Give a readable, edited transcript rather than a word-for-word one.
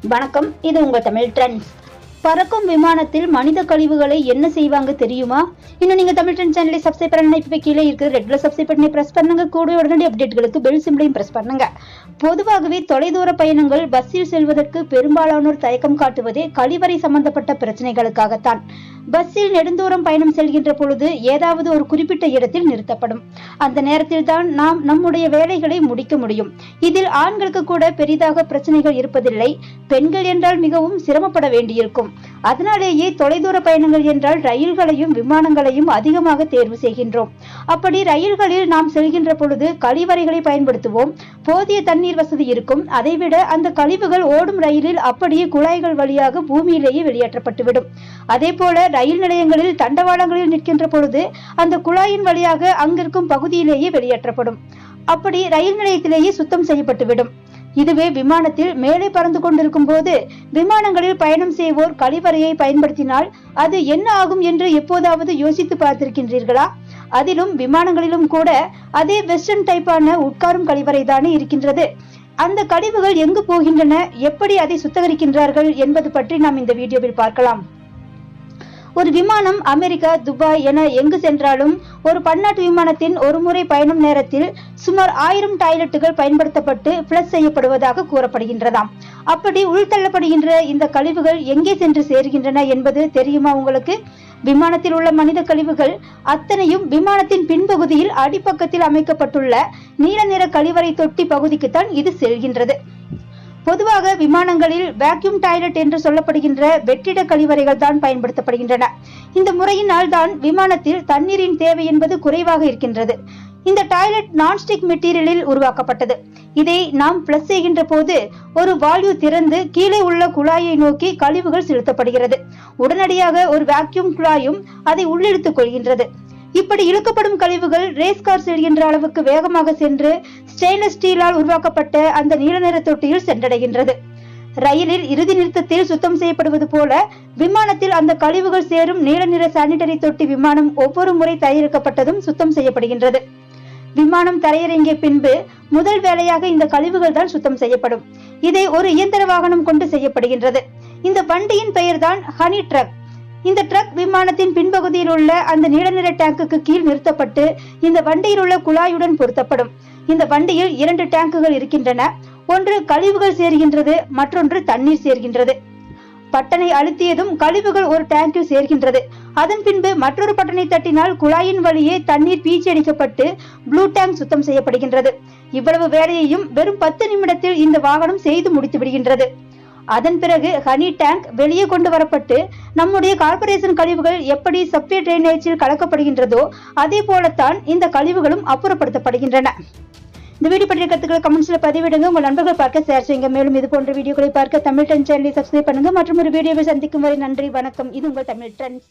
வணக்கம், இது உங்கள் தமிழ் ட்ரெண்ட்ஸ். பறக்கும் விமானத்தில் மனித கழிவுகளை என்ன செய்வாங்க தெரியுமா? இன்னும் நீங்க தமிழ் ட்ரெண்ட் சேனலை சப்ஸ்கிரைப் பண்ணா இப்ப கீழே இருக்கிற ரெட் கலர் சப்ஸ்கிரைப் பண்ணி பிரஸ் பண்ணுங்க. கூட உடனடி அப்டேட்களுக்கு பெல் சிம்பிளையும் பிரஸ் பண்ணுங்க. பொதுவாகவே தொலைதூர பயணங்கள் பஸ்ஸில் செல்வதற்கு பெரும்பாலானோர் தயக்கம் காட்டுவதே கழிவறை சம்பந்தப்பட்ட பிரச்சனைகளுக்காகத்தான். பஸ்ஸில் நெடுந்தூரம் பயணம் செல்கின்ற பொழுது ஏதாவது ஒரு குறிப்பிட்ட இடத்தில் நிறுத்தப்படும். அந்த நேரத்தில் தான் நாம் நம்முடைய வேலைகளை முடிக்க முடியும். இதில் ஆண்களுக்கு கூட பெரிதாக பிரச்சனைகள் இருப்பதில்லை. பெண்கள் என்றால் மிகவும் சிரமப்பட வேண்டியிருக்கும். அதனாலேயே தொலைதூர பயணங்கள் என்றால் ரயில்களையும் விமானங்களையும் அதிகமாக தேர்வு செய்கின்றோம். அப்படி ரயில்களில் நாம் செல்கின்ற பொழுது கழிவறைகளை பயன்படுத்துவோம். போதிய தண்ணீர் வசதி இருக்கும். அதைவிட அந்த கழிவுகள் ஓடும் ரயிலில் அப்படியே குழாய்கள் வழியாக பூமியிலேயே வெளியேற்றப்பட்டுவிடும். அதே போல ரயில் நிலையங்களில் தண்டவாளங்களில் நிற்கின்ற பொழுது அந்த குழாயின் வழியாக அங்கிருக்கும் பகுதியிலேயே வெளியேற்றப்படும். அப்படி ரயில் நிலையத்திலேயே சுத்தம் செய்யப்பட்டுவிடும். இதுவே விமானத்தில் மேலே பறந்து கொண்டிருக்கும் போது விமானங்களில் பயணம் செய்வோர் கழிவறையை பயன்படுத்தினால் அது என்ன ஆகும் என்று எப்போதாவது யோசித்து பார்த்திருக்கின்றீர்களா? அதிலும் விமானங்களிலும் கூட அதே வெஸ்டர்ன் டைப்பான உட்காரும் கழிவறை தானே இருக்கின்றது. அந்த கழிவுகள் எங்கு போகின்றன, எப்படி அதை சுத்தகரிக்கின்றார்கள் என்பது பற்றி நாம் இந்த வீடியோவில் பார்க்கலாம். ஒரு விமானம் அமெரிக்கா, துபாய் என எங்கு சென்றாலும் ஒரு பன்னாட்டு விமானத்தின் ஒரு முறை பயணம் நேரத்தில் சுமார் 1000 டாய்லெட்டுகள் பயன்படுத்தப்பட்டு பிளஸ் செய்யப்படுவதாக கூறப்படுகின்றதாம். அப்படி உள்தள்ளப்படுகின்ற இந்த கழிவுகள் எங்கே சென்று சேர்கின்றன என்பது தெரியுமா உங்களுக்கு? விமானத்தில் உள்ள மனித கழிவுகள் அத்தனையும் விமானத்தின் பின்பகுதியில் அடிப்பக்கத்தில் அமைக்கப்பட்டுள்ள நீல நிற கழிவறை தொட்டி பகுதிக்குத்தான் இது செல்கின்றது. பொதுவாக விமானங்களில் வேக்யூம் டாய்லெட் என்று சொல்லப்படுகின்ற வெற்றிட கழிவறைகள் தான் பயன்படுத்தப்படுகின்றன. இந்த முறையினால் தான் விமானத்தில் தண்ணீரின் தேவை என்பது குறைவாக இருக்கின்றது. இந்த டாய்லெட் நான்ஸ்டிக் மெட்டீரியலில் உருவாக்கப்பட்டது. இதை நாம் பிளஸ் செய்கின்ற போது ஒரு வால்வு திறந்து கீழே உள்ள குழாயை நோக்கி கழிவுகள் செலுத்தப்படுகிறது. உடனடியாக ஒரு வேக்யூம் குழாயும் அதை உள்ளிழுத்துக் கொள்கின்றது. இப்படி இழுக்கப்படும் கழிவுகள் ரேஸ் கார் செல்கின்ற அளவுக்கு வேகமாக சென்று ஸ்டெயின்லெஸ் ஸ்டீலால் உருவாக்கப்பட்ட அந்த நீல நிற தொட்டியில் சென்றடைகின்றது. ரயிலில் இறுதி நிறுத்தத்தில் சுத்தம் செய்யப்படுவது போல விமானத்தில் அந்த கழிவுகள் சேரும் நீல நிற சானிட்டரி தொட்டி விமானம் ஒவ்வொரு முறை தயாரிக்கப்பட்டதும் சுத்தம் செய்யப்படுகின்றது. விமானம் தரையிறங்கிய பின்பு முதல் வேலையாக இந்த கழிவுகள் தான் சுத்தம் செய்யப்படும். இதை ஒரு இயந்திர வாகனம் கொண்டு செய்யப்படுகின்றது. இந்த வண்டியின் பெயர் தான் ஹனி ட்ரக். இந்த ட்ரக் விமானத்தின் பின்பகுதியில் உள்ள அந்த நீல நிற டேங்குக்கு கீழ் நிறுத்தப்பட்டு இந்த வண்டியில் உள்ள குழாயுடன் பொருத்தப்படும். இந்த வண்டியில் 2 டேங்குகள் இருக்கின்றன. ஒன்று கழிவுகள் சேர்கின்றது, மற்றொன்று தண்ணீர் சேர்கின்றது. பட்டனை அழுத்தியதும் கழிவுகள் ஒரு டேங்கில் சேர்கின்றது. அதன் பின்பு மற்றொரு பட்டனை தட்டினால் குழாயின் வழியே தண்ணீர் பீச்சடிக்கப்பட்டு ப்ளூ டேங்க் சுத்தம் செய்யப்படுகின்றது. இவ்வளவு வேலையையும் வெறும் 10 நிமிடத்தில் இந்த வாகனம் செய்து முடித்து விடுகின்றது. அதன் பிறகு ஹனி டேங்க் வெளியே கொண்டு வரப்பட்டு நம்முடைய கார்பரேஷன் கழிவுகள் எப்படி சப்வே டிரைனேஜில் கலக்கப்படுகின்றதோ அதே போலத்தான் இந்த கழிவுகளும் அப்புறப்படுத்தப்படுகின்றன. இந்த வீடியோ பற்றிய கருத்துக்களை கமெண்ட்ஸ்ல பதிவிடுங்க. உங்கள் நண்பர்கள் பார்க்க ஷேர் செய்யுங்க. மேலும் இது போன்ற வீடியோக்களை பார்க்க தமிழ் ட்ரெண்ட்ஸ் சேனலை சப்ஸ்கிரைப் பண்ணுங்க. மற்றும் ஒரு வீடியோவை சந்திக்கும் வரை நன்றி, வணக்கம். இது உங்கள் தமிழ் ட்ரெண்ட்ஸ்.